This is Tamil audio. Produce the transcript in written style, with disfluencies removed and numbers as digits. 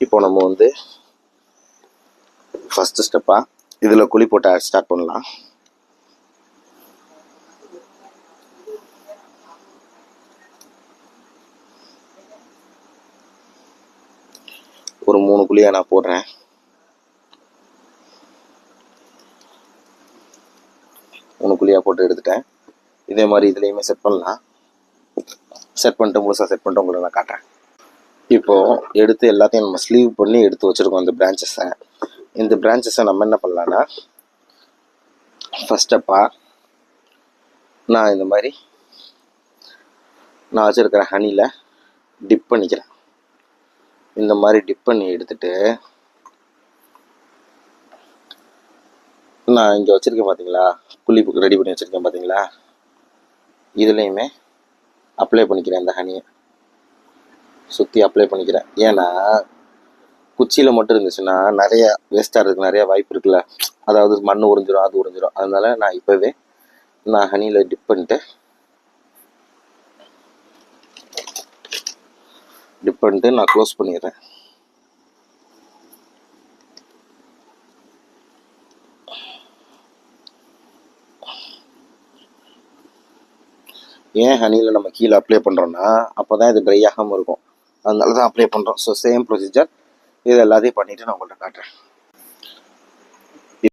இப்போ நம்ம வந்து ஃபஸ்ட்டு ஸ்டெப்பாக இதில் குழி போட்டு ஸ்டார்ட் பண்ணலாம். ஒரு 3 குழியாக நான் போடுறேன். குழியாக போட்டு எடுத்துட்டேன். இதே மாதிரி இதுலேயுமே செட் பண்ணலாம். செட் பண்ணிட்டு முழுசாக செட் பண்ணிட்டு உங்களுக்கு நான் காட்டுறேன். இப்போது எடுத்து எல்லாத்தையும் நம்ம ஸ்லீவ் பண்ணி எடுத்து வச்சுருக்கோம் இந்த பிரான்ச்சஸை. இந்த பிரான்ச்சஸை நம்ம என்ன பண்ணலான்னா, ஃபஸ்ட் ஸ்டெப்பாக நான் இந்த மாதிரி நான் வச்சுருக்கிற ஹனியில் டிப் பண்ணிக்கிறேன். இந்த மாதிரி டிப் பண்ணி எடுத்துகிட்டு நான் இங்கே வச்சுருக்கேன் பார்த்தீங்களா, குழி ரெடி பண்ணி வச்சுருக்கேன் பார்த்தீங்களா, இதுலேயுமே அப்ளை பண்ணிக்கிறேன். இந்த ஹனியை சுற்றி அப்ளை பண்ணிக்கிறேன். ஏன்னா குச்சியில் மட்டும் இருந்துச்சுன்னா நிறைய வேஸ்ட்டாக இருக்குது, நிறைய வாய்ப்பு இருக்குல்ல, அதாவது மண் உறிஞ்சிரும், அது உறிஞ்சிரும். அதனால நான் இப்போவே நான் ஹனியில் டிப் பண்ணிட்டு நான் க்ளோஸ் பண்ணிடுறேன். ஏன் ஹனியில் நம்ம கீழே அப்ளை பண்ணுறோன்னா, அப்போ தான் இது ட்ரை ஆகாமல் இருக்கும். அதனால தான் அப்ளை பண்ணுறோம். ஸோ சேம் ப்ரொசீஜர் இது எல்லாத்தையும் பண்ணிவிட்டு நான் உங்கள்கிட்ட காட்டுறேன்.